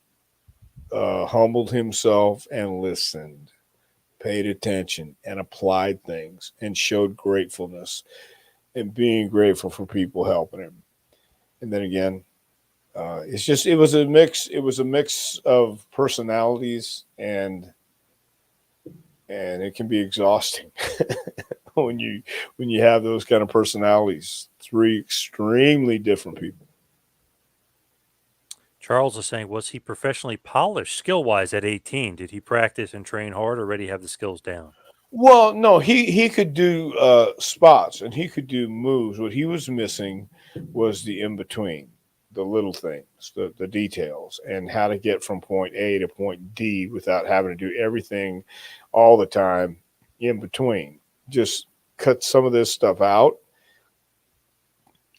humbled himself and listened, paid attention, and applied things, and showed gratefulness and being grateful for people helping him. And then again, it was a mix. It was a mix of personalities, and it can be exhausting when you have those kind of personalities. Three extremely different people. Charles is saying, was he professionally polished skill wise at 18? Did he practice and train hard or already have the skills down? Well, no, he could do spots and he could do moves. What he was missing was the in between, the little things, the details, and how to get from point A to point D without having to do everything all the time in between. Just cut some of this stuff out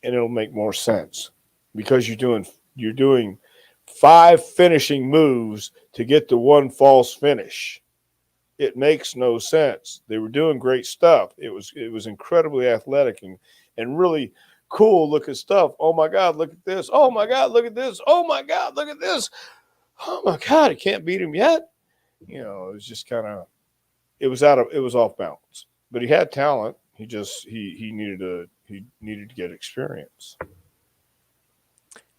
and it'll make more sense because you're doing five finishing moves to get to one false finish. It makes no sense. They were doing great stuff. It was incredibly athletic and really cool looking stuff. Oh my God, look at this. Oh my God, look at this. Oh my God, look at this. Oh my God, I can't beat him yet. It was just kind of it was off balance. But he had talent. He needed to get experience.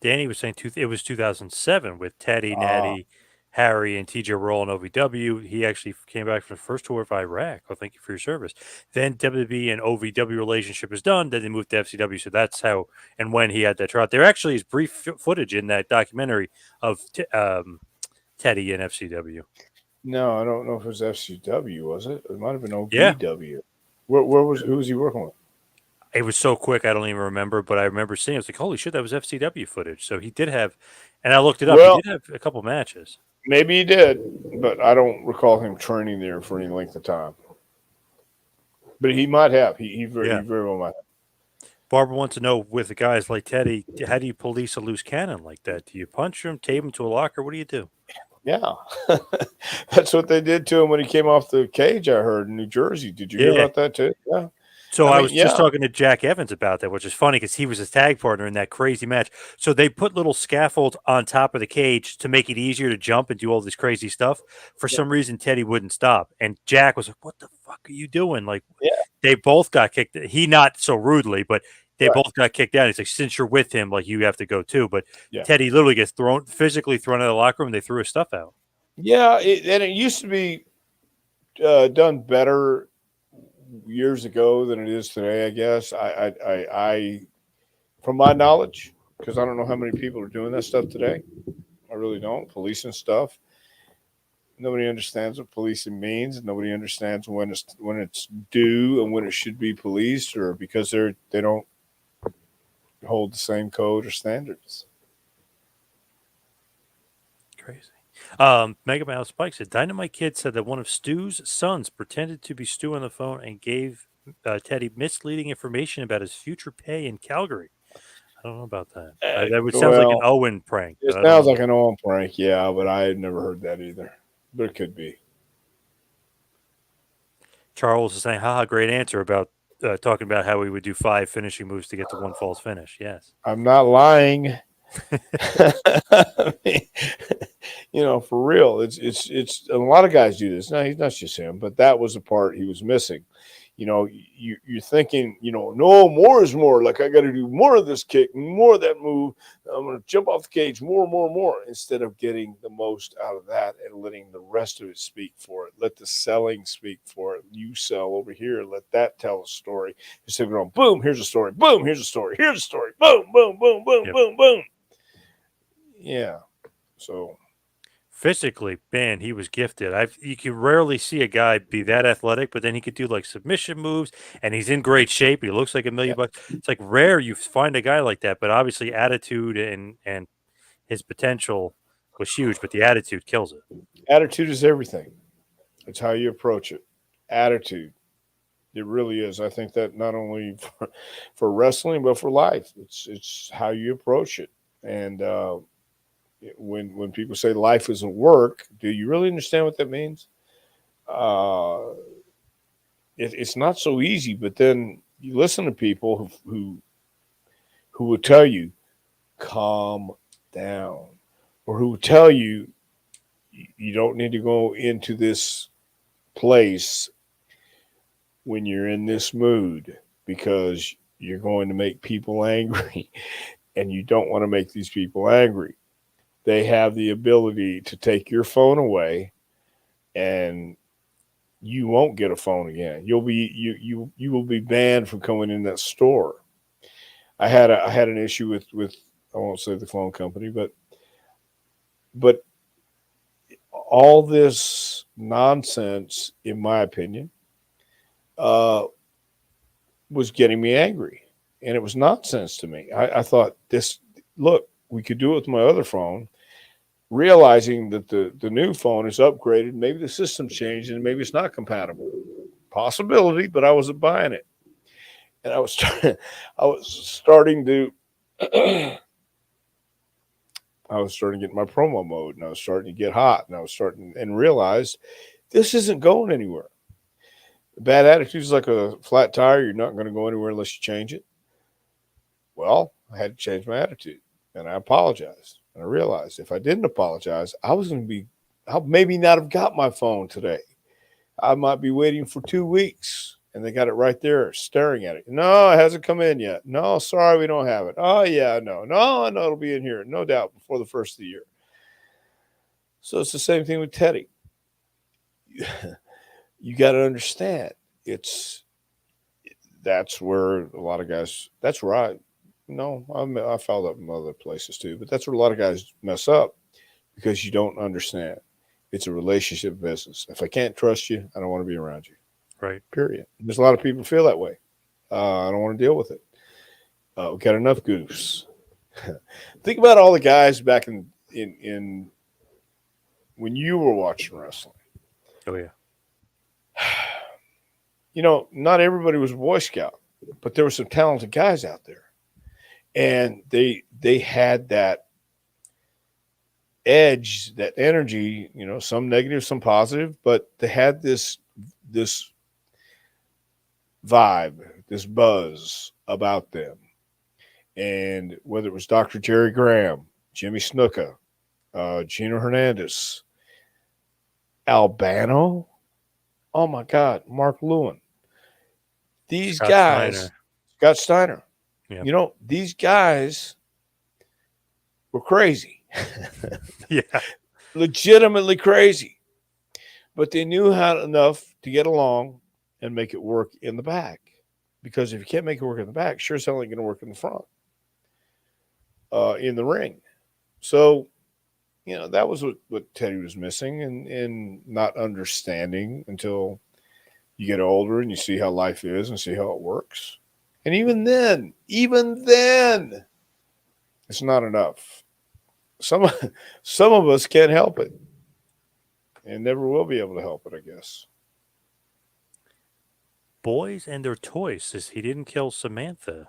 Danny was saying it was 2007 with Teddy, Ah, Natty, Harry, and TJ Roll in OVW. He actually came back from the first tour of Iraq. Well, thank you for your service. Then WWE and OVW relationship is done. Then they moved to FCW. So that's how and when he had that tryout. There actually is brief footage in that documentary of Teddy in FCW. no, I don't know if it was FCW, was it? It might have been Yeah, OVW. Who was he working with? it was so quick I don't even remember, but I remember seeing. It. I was like, "Holy shit, that was FCW footage." So he did have, and I looked it up. He Well, did have a couple matches. maybe he did, but I don't recall him training there for any length of time. But he might have. He Yeah. very well might have. Barbara wants to know with the guys like Teddy, how do you police a loose cannon like that? Do you punch him, tape him to a locker? What do you do? Yeah, that's what they did to him when he came off the cage. I heard in New Jersey. Did you hear Yeah. about that too? Yeah. So I I mean, was just yeah, talking to Jack Evans about that, which is funny because he was his tag partner in that crazy match. So they put little scaffolds on top of the cage to make it easier to jump and do all this crazy stuff. For yeah, some reason, Teddy wouldn't stop, and Jack was like, "What the fuck are you doing?" Like yeah. they both got kicked. He not so rudely, but they Right. both got kicked out. He's like, "Since you're with him, like you have to go too." But Yeah. Teddy literally gets physically thrown out of the locker room. And they threw his stuff out. Yeah, and it used to be done better years ago than it is today. I guess from my knowledge, because I don't know how many people are doing that stuff today. I really don't. Policing stuff. Nobody understands what policing means. Nobody understands when it's due and when it should be policed, or because they don't hold the same code or standards. Crazy. Mega Mouse Spike said Dynamite Kid said that one of Stu's sons pretended to be Stu on the phone and gave Teddy misleading information about his future pay in Calgary. I don't know about that. That would sounds like an Well, Owen prank, it but I don't sounds know. like an on prank, yeah, but I had never heard that either. But it could be. Charles is saying, haha, great answer about talking about how we would do 5 finishing moves to get to one false finish. Yes. I'm not lying. I mean, for real. It's a lot of guys do this. No, he's not just him, but that was the part he was missing. You're thinking, no, more is more. Like I got to do more of this kick, more of that move. I'm going to jump off the cage, more, instead of getting the most out of that and letting the rest of it speak for it. Let the selling speak for it. You sell over here. Let that tell a story. Instead of going, boom, here's a story. Boom, here's a story. Here's a story. Boom, boom, boom, boom, Yep. boom, boom. Yeah. So Physically, man, he was gifted. You can rarely see a guy be that athletic, but then he could do like submission moves, and he's in great shape. He looks like a million yeah, bucks. It's like rare you find a guy like that, but obviously attitude and his potential was huge, but the attitude kills it. attitude is everything. It's how you approach it. Attitude. It really is. I think that not only for wrestling but for life. It's how you approach it. And when people say life isn't work, do you really understand what that means? Uh, it's not so easy. But then you listen to people who will tell you calm down, or who will tell you you don't need to go into this place when you're in this mood because you're going to make people angry and you don't want to make these people angry. They have the ability to take your phone away and you won't get a phone again. You will be banned from coming in that store. I had an issue with I won't say the phone company, but all this nonsense, in my opinion, uh, was getting me angry, and it was nonsense to me. I thought this. Look, we could do it with my other phone, realizing that the new phone is upgraded. Maybe the system changed, and maybe it's not compatible. Possibility, but I wasn't buying it. and I was starting to I was starting to get my promo mode, and I was starting to get hot, and I was starting and realized this isn't going anywhere. Bad attitude is like a flat tire; you're not going to go anywhere unless you change it. Well, I had to change my attitude, and I apologized. And I realized if I didn't apologize, I was going to be, I maybe not have got my phone today. I might be waiting for 2 weeks, and they got it right there, staring at it. No, it hasn't come in yet. No, sorry, we don't have it. Oh yeah, no, it'll be in here, no doubt, before the first of the year. So it's the same thing with Teddy. You got to understand, it's that's where a lot of guys. That's where I, no, I fouled up in other places too, but that's where a lot of guys mess up because you don't understand. It's a relationship business. If I can't trust you, I don't want to be around you. Right. Period. There's a lot of people who feel that way. I don't want to deal with it. We got enough goofs. Think about all the guys back in when you were watching wrestling. Oh yeah. You know, not everybody was a Boy Scout, but there were some talented guys out there, and they had that edge, that energy. You know, some negative, some positive, but they had this vibe, this buzz about them. And whether it was Dr. Jerry Graham, Jimmy Snuka, Gino Hernandez, Albano, oh my God, Mark Lewin, these Scott guys, Steiner. Scott Steiner, Yeah. you know, these guys were crazy, Yeah. legitimately crazy, but they knew how enough to get along and make it work in the back. Because if you can't make it work in the back, sure as hell ain't going to work in the front, in the ring. So, you know, that was what Teddy was missing and not understanding until you get older and you see how life is and see how it works. And even then, it's not enough. Some some of us can't help it and never will be able to help it, I guess. Boys and their toys says he didn't kill Samantha.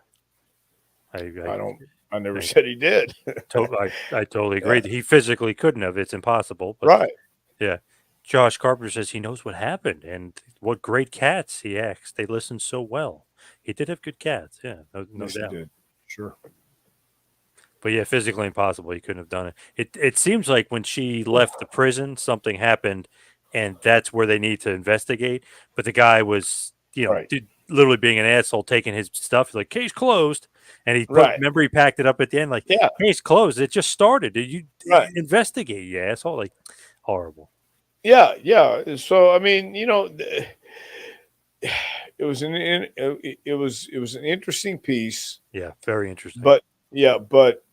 I I don't I never I, said he did. I totally Yeah, agree. He physically couldn't have. It's impossible. But right. yeah, Josh Carpenter says he knows what happened and what great cats he asked. They listened so well. He did have good cats. Yeah, no Yes, he doubt. did. Sure. But yeah, physically impossible. He couldn't have done it. It seems like when she left the prison, something happened, and that's where they need to investigate. But the guy was, Right. literally being an asshole, taking his stuff like case closed, and he put. Right. Remember, he packed it up at the end like Yeah. case closed. It just started. Did you Right. investigate? You asshole! Like horrible. Yeah. Yeah. So I mean, you know, it was an interesting piece, Yeah, very interesting. but yeah, but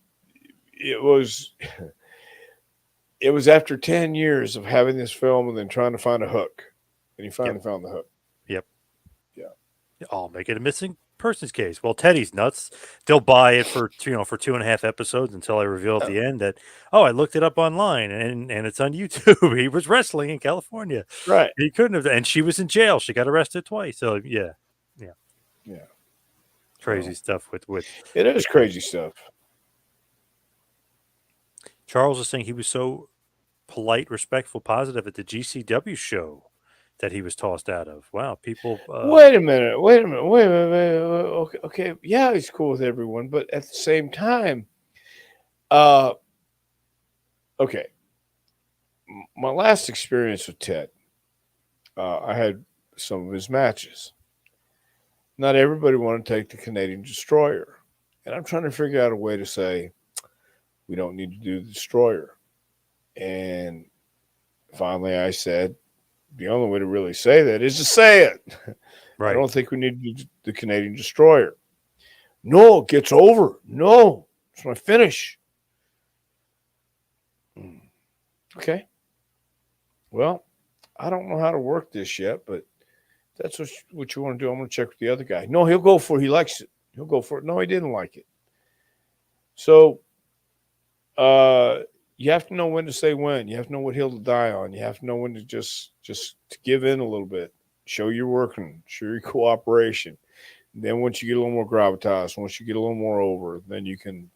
it was it was after 10 years of having this film and then trying to find a hook, and he Yep, finally found the hook. yep. Yeah. I'll make it a missing persons case. Well, Teddy's nuts. They'll buy it for for 2.5 episodes until I reveal at Yeah. the end that I looked it up online and it's on YouTube. He was wrestling in California. Right. He couldn't have, and she was in jail. She got arrested twice. So yeah, yeah, Yeah. crazy Well, stuff with it is with Teddy. crazy stuff. Charles is saying he was so polite, respectful, positive at the GCW show that he was tossed out of. Wow, people. Wait a minute. Wait a minute. Wait a minute. Wait a minute. Okay. Okay. Yeah, he's cool with everyone, but at the same time, uh, okay. My last experience with Ted, I had some of his matches. Not everybody wanted to take the Canadian Destroyer, and I'm trying to figure out a way to say we don't need to do the Destroyer. And finally, I said the only way to really say that is to say it. I Right. don't think we need to do the Canadian Destroyer. No, it gets over. No, it's my finish. Mm. Okay. Well, I don't know how to work this yet, but that's what you want to do. I'm going to check with the other guy. No, he'll go for it. He likes it. He'll go for it. No, he didn't like it. So you have to know when to say when. You have to know what hill to die on. You have to know when to just to give in a little bit. Show you're working. Show your cooperation. Then once you get a little more gravitas, once you get a little more over, then you can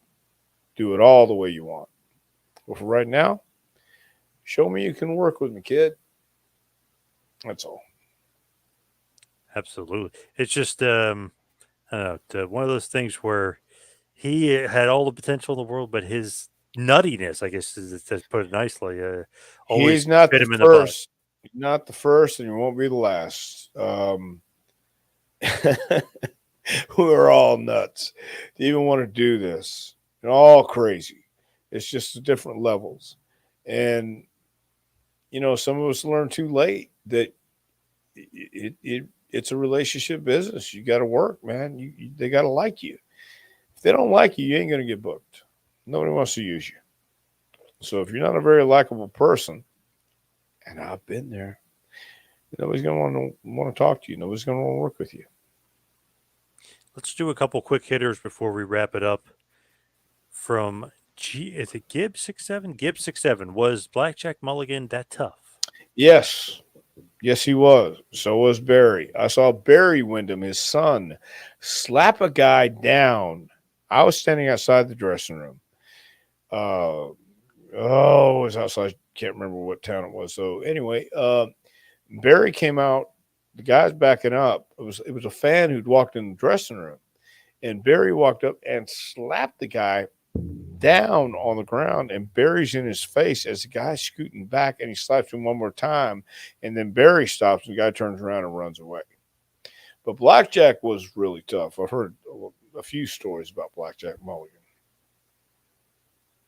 do it all the way you want. But for right now, show me you can work with me, kid. That's all. Absolutely. It's just I don't know, one of those things where he had all the potential in the world, but his nuttiness, I guess, is to put it nicely, He's always not bit the him in the butt. first. He's not the first, and he won't be the last. We're all nuts to even want to do this. And all crazy. It's just different levels. And, some of us learn too late that it's a relationship business. You got to work, man. They got to like you. If they don't like you, you ain't going to get booked. Nobody wants to use you. So if you're not a very likable person, and I've been there, nobody's going to want to talk to you. Nobody's going to want to work with you. Let's do a couple quick hitters before we wrap it up. From is it Gibbs 6'7"? Gibbs 6'7". Was Blackjack Mulligan that tough? Yes, yes, he was. So was Barry. I saw Barry Windham, his son, slap a guy down. I was standing outside the dressing room. Uh, it was outside. Can't remember what town it was. So anyway, Barry came out. The guy's backing up. It was a fan who'd walked in the dressing room, and Barry walked up and slapped the guy down on the ground and Barry's in his face as the guy's scooting back and he slaps him one more time. And then Barry stops and the guy turns around and runs away. But Blackjack was really tough. I've heard a few stories about Blackjack Mulligan.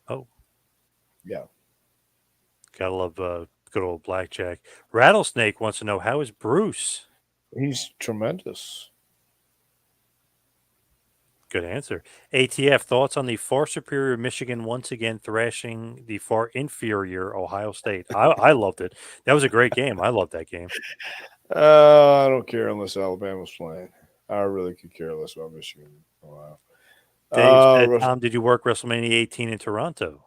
Oh, Yeah. gotta love good old Blackjack. Rattlesnake wants to know, how is Bruce? He's tremendous. Good answer. ATF, thoughts on the far superior Michigan once again thrashing the far inferior Ohio State? I loved it. That was a great game. I loved that game. I don't care unless Alabama's playing. I really could care less about Michigan. Wow. Dave said, Russ- Tom, did you work WrestleMania 18 in Toronto?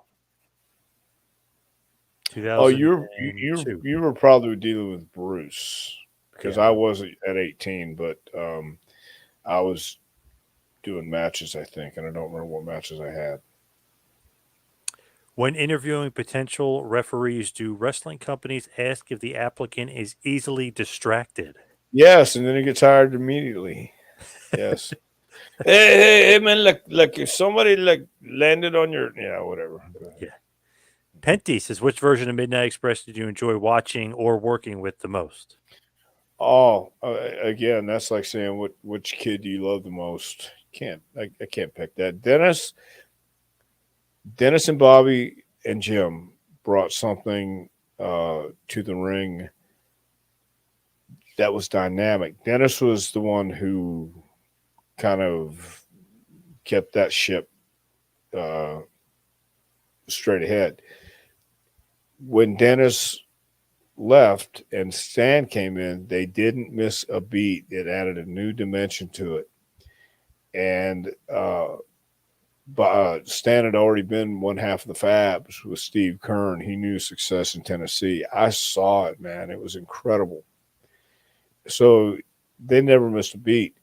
oh, you 2002. you were probably dealing with Bruce because Yeah. I wasn't at 18, but I was doing matches, I think, and I don't remember what matches I had. When interviewing potential referees, do wrestling companies ask if the applicant is easily distracted? Yes, and then it gets hired immediately. Yes. Hey, man! Look! If somebody landed on your, whatever. Go ahead. Yeah. Penty says, which version of Midnight Express did you enjoy watching or working with the most? Oh, again, that's like saying which kid do you love the most? I can't pick that. Dennis and Bobby and Jim brought something to the ring that was dynamic. Dennis was the one who kind of kept that ship uh, straight ahead. When Dennis left and Stan came in, they didn't miss a beat. It added a new dimension to it. And Stan had already been one half of the Fabs with Steve Kern. He knew success in Tennessee. I saw it, man. It was incredible. So they never missed a beat.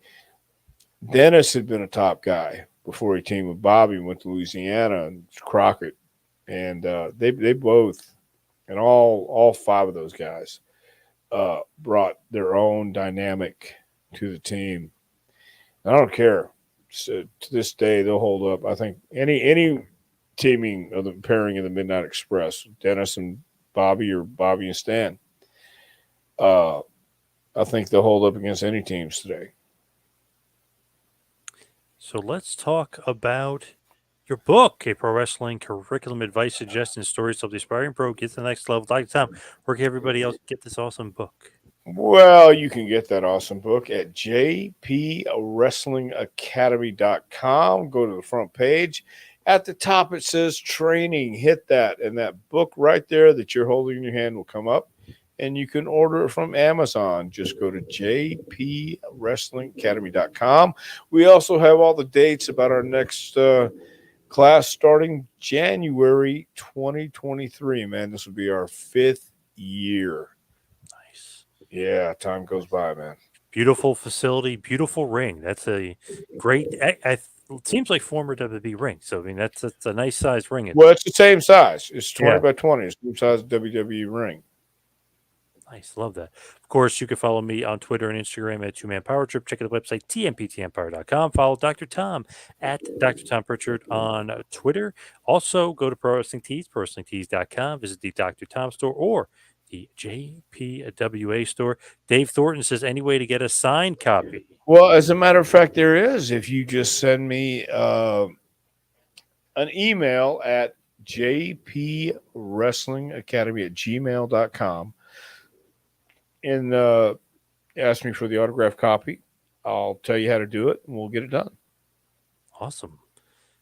Dennis had been a top guy before he teamed with Bobby and went to Louisiana and Crockett. And they both, and all five of those guys, brought their own dynamic to the team. I don't care. So, to this day, they'll hold up. I think any teaming of the pairing of the Midnight Express, Dennis and Bobby or Bobby and Stan, uh, I think they'll hold up against any teams today. So let's talk about your book, A Pro Wrestling Curriculum Advice, Suggestions, Stories of the Aspiring Pro. Get to the next level. Dr. Tom, where can everybody else get this awesome book? Well, you can get that awesome book at jpwrestlingacademy.com. Go to the front page. At the top, it says training. Hit that, and that book right there that you're holding in your hand will come up, and you can order it from Amazon. Just go to jpwrestlingacademy.com. We also have all the dates about our next class starting January 2023. Man, this will be our 5th year. Nice. Yeah, time goes by, man. Beautiful facility, beautiful ring. That's a great. It seems like former WWE ring. So I mean, that's a nice size ring. Well, it's the same size. It's 20 Yeah, by 20. It's the same size as WWE ring. nice. Love that. Of course, you can follow me on Twitter and Instagram at Two Man Power Trip. Check out the website, tmptempire.com. Follow Dr. Tom at Dr. Tom Pritchard on Twitter. Also, go to Pro Wrestling Tees, ProWrestlingTees.com. Visit the Dr. Tom store or the JPWA store. Dave Thornton says, any way to get a signed copy? Well, as a matter of fact, there is. If you just send me an email at jpwrestlingacademy@gmail.com and ask me for the autograph copy, I'll tell you how to do it and we'll get it done. Awesome.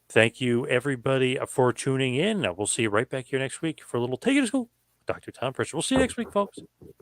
Thank you, everybody, for tuning in. We'll see you right back here next week for a little Take It to School. Dr. Tom Pritchard. We'll see you next week, folks.